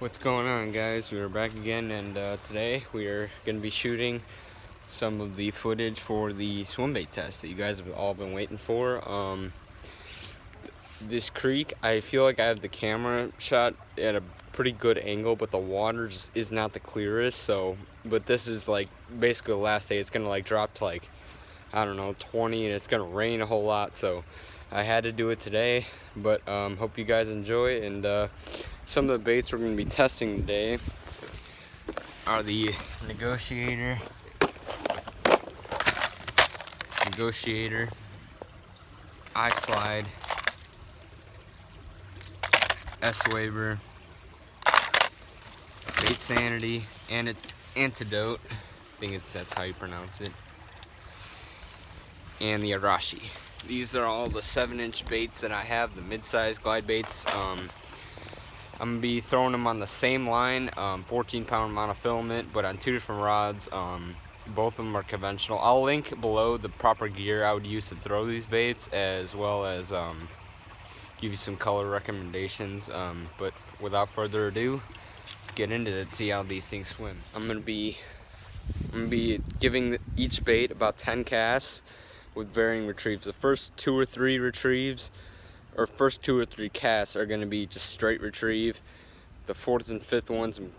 What's going on, guys? We are back again, and today we are going to be shooting some of the footage for the Swimbait test that you guys have all been waiting for. This creek, I feel like I have the camera shot at a pretty good angle, but the water just is not the clearest. But this is like basically the last day. It's going to like drop to like, I don't know, 20, and it's going to rain a whole lot, so I had to do it today. But hope you guys enjoy. And some of the baits we're going to be testing today are the negotiator, I-slide, S-waver, bait sanity, and antidote. I think that's how you pronounce it. And the Arashi. These are all the 7-inch baits that I have, the mid-size glide baits. I'm gonna be throwing them on the same line, 14-pound monofilament, but on 2 different rods. Both of them are conventional. I'll link below the proper gear I would use to throw these baits, as well as give you some color recommendations. But without further ado, let's get into it, see how these things swim. I'm gonna be giving each bait about 10 casts with varying retrieves. The first 2 or 3 retrieves, or first 2 or 3 casts, are going to be just straight retrieve. The 4th and 5th ones, I'm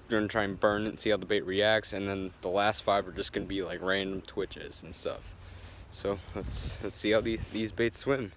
going to try and burn it and see how the bait reacts, and then the last 5 are just going to be like random twitches and stuff. So let's see how these baits swim.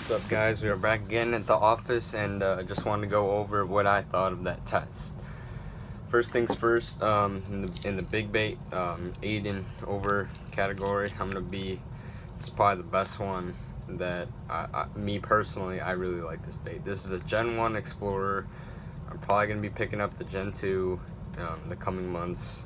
What's up, guys? We are back again at the office, and just wanted to go over what I thought of that test. First things first, in the big bait 8 and over category, this is probably the best one that me personally, I really like this bait. This is a Gen 1 Explorer. I'm probably going to be picking up the Gen 2 the coming months.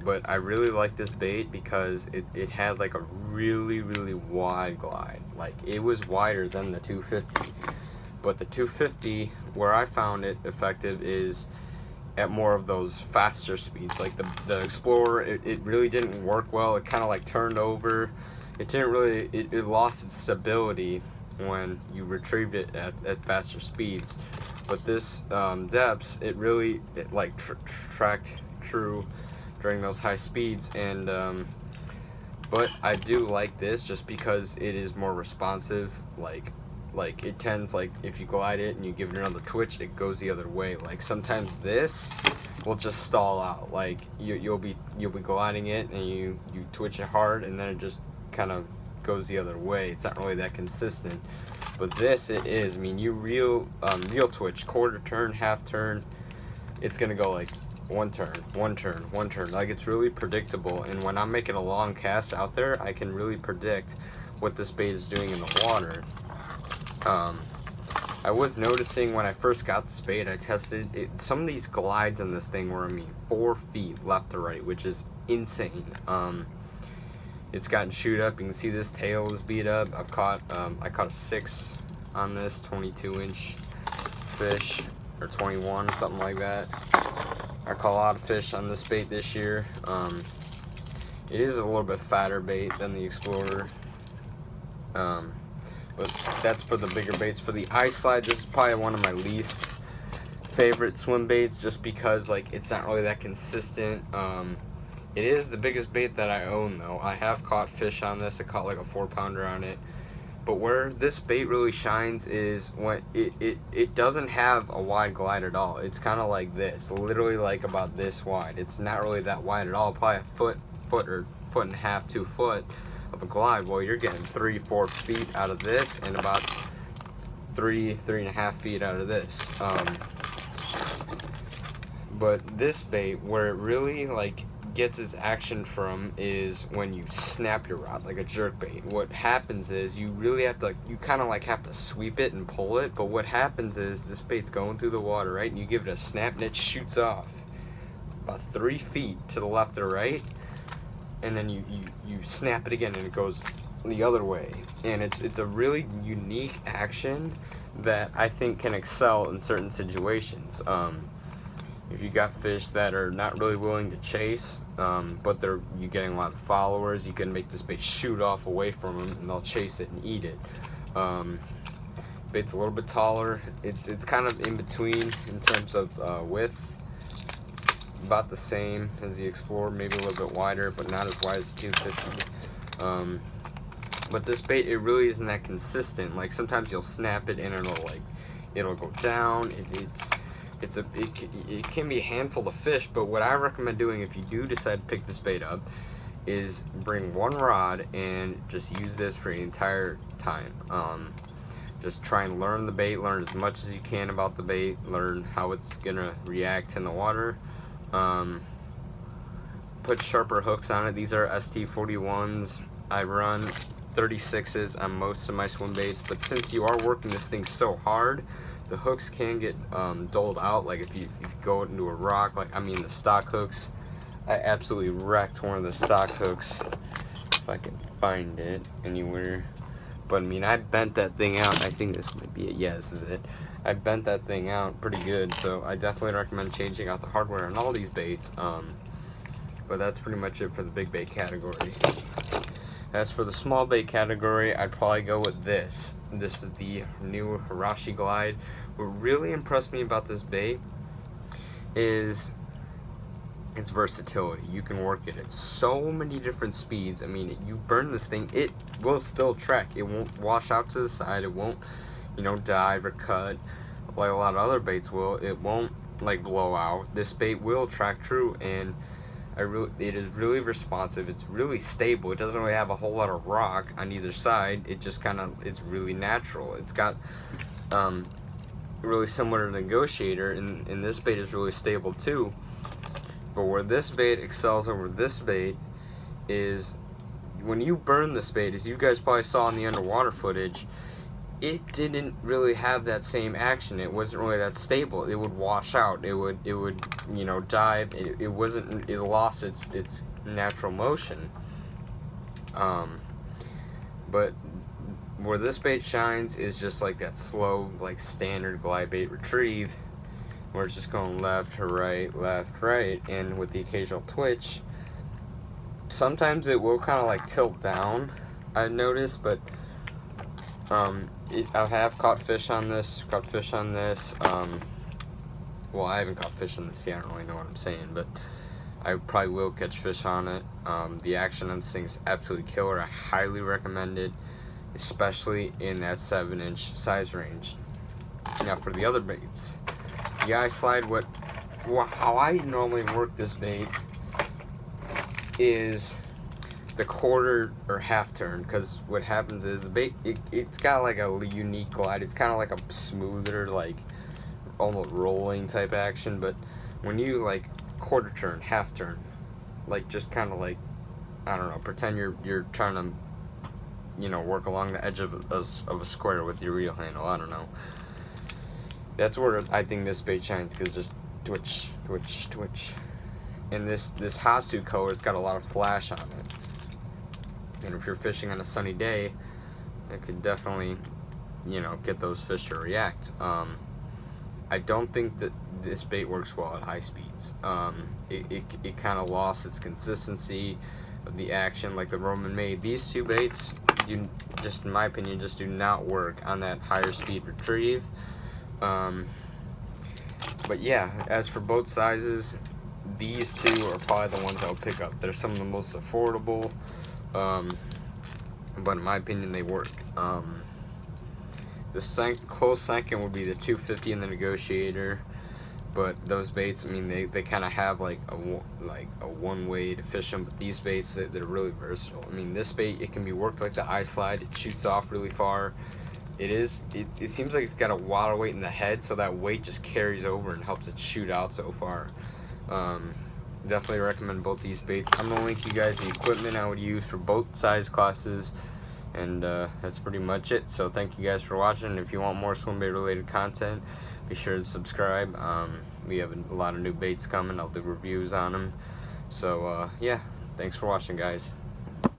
But I really like this bait because it had like a really wide glide. Like, it was wider than the 250. But the 250, where I found it effective, is at more of those faster speeds. Like the Explorer, it really didn't work well. It kind of like turned over. It lost its stability when you retrieved it at faster speeds. But this depths, it like tracked true during those high speeds, and but I do like this just because it is more responsive. Like it tends, like, if you glide it and you give it another twitch, it goes the other way. Like, sometimes this will just stall out. Like, you'll be gliding it and you twitch it hard, and then it just kind of goes the other way. It's not really that consistent. But this, it is. I mean, you reel twitch, quarter turn, half turn, it's gonna go like one turn. Like, it's really predictable. And when I'm making a long cast out there, I can really predict what this bait is doing in the water. I was noticing when I first got this bait, I tested it, some of these glides in this thing were, 4 feet left to right, which is insane. It's gotten chewed up. You can see this tail is beat up. I caught a 6 on this 22-inch fish, or 21, something like that. I caught a lot of fish on this bait this year. It is a little bit fatter bait than the Explorer. But that's for the bigger baits. For the ice slide, this is probably one of my least favorite swim baits, just because, like, it's not really that consistent. It is the biggest bait that I own, though. I have caught fish on this. I caught like a 4-pounder on it. But where this bait really shines is when it doesn't have a wide glide at all. It's kind of like this, literally like about this wide. It's not really that wide at all. Probably a foot or foot and a half, 2 foot of a glide. Well, you're getting 3-4 feet out of this, and about 3.5 feet out of this. But this bait, where it really like gets its action from, is when you snap your rod like a jerk bait. What happens is you really have to, like, you kind of like have to sweep it and pull it. But what happens is this bait's going through the water, right, and you give it a snap and it shoots off about 3 feet to the left or right, and then you snap it again and it goes the other way. And it's a really unique action that I think can excel in certain situations. If you got fish that are not really willing to chase, but you're getting a lot of followers, you can make this bait shoot off away from them, and they'll chase it and eat it. Bait's a little bit taller. It's kind of in between in terms of width. It's about the same as the Explorer, maybe a little bit wider, but not as wide as the 250. But this bait, it really isn't that consistent. Like, sometimes you'll snap it and it'll go down. It can be a handful of fish, but what I recommend doing if you do decide to pick this bait up is bring one rod and just use this for the entire time. Just try and learn the bait, learn as much as you can about the bait, learn how it's gonna react in the water. Put sharper hooks on it. These are ST41s. I run 36s on most of my swim baits, but since you are working this thing so hard, the hooks can get dulled out. Like, if you go into a rock, like, the stock hooks, I absolutely wrecked one of the stock hooks, if I can find it anywhere. But I bent that thing out. I think this might be it. Yeah, this is it. I bent that thing out pretty good, so I definitely recommend changing out the hardware on all these baits. But that's pretty much it for the big bait category. As for the small bait category, I'd probably go with this. This is the new Arashi Glide. What really impressed me about this bait is its versatility. You can work it at so many different speeds. You burn this thing, it will still track. It won't wash out to the side. It won't, dive or cut like a lot of other baits will. It won't, like, blow out. This bait will track true, and It is really responsive. It's really stable. It doesn't really have a whole lot of rock on either side. It just it's really natural. It's got really similar to the negotiator, and this bait is really stable too. But where this bait excels over this bait is when you burn this bait, as you guys probably saw in the underwater footage, it didn't really have that same action. It wasn't really that stable. It would wash out. It would dive. It lost its natural motion. But where this bait shines is just like that slow, like standard glide bait retrieve, where it's just going left, right, and with the occasional twitch. Sometimes it will kind of like tilt down, I've noticed, but I have caught fish on this. Well, I haven't caught fish on this yet. I don't really know what I'm saying, but I probably will catch fish on it. The action on this thing is absolutely killer. I highly recommend it, especially in that 7-inch size range. Now for the other baits, the eye slide. How I normally work this bait is the quarter or half turn, because what happens is the bait it's got like a unique glide. It's kind of like a smoother, like almost rolling type action. But when you like quarter turn, half turn, like just kind of like, I don't know, pretend you're trying to work along the edge of a square with your reel handle. I don't know. That's where I think this bait shines, because just twitch. And this Hasu color, it's got a lot of flash on it. And if you're fishing on a sunny day, it could definitely, get those fish to react. I don't think that this bait works well at high speeds. It kind of lost its consistency of the action, like the Roman made. These two baits, just in my opinion, just do not work on that higher speed retrieve. But yeah, as for boat sizes, these two are probably the ones I'll pick up. They're some of the most affordable, but in my opinion, they work. The close second would be the 250 and the negotiator, but those baits, I mean, they kind of have like a one way to fish them. But these baits, they're really versatile. I mean, this bait, it can be worked like the eye slide. It shoots off really far. It seems like it's got a water weight in the head, so that weight just carries over and helps it shoot out so far. Definitely recommend both these baits. I'm gonna link you guys the equipment I would use for both size classes, and that's pretty much it. So thank you guys for watching. If you want more swim bait related content, be sure to subscribe. We have a lot of new baits coming. I'll do reviews on them. So yeah, thanks for watching, guys.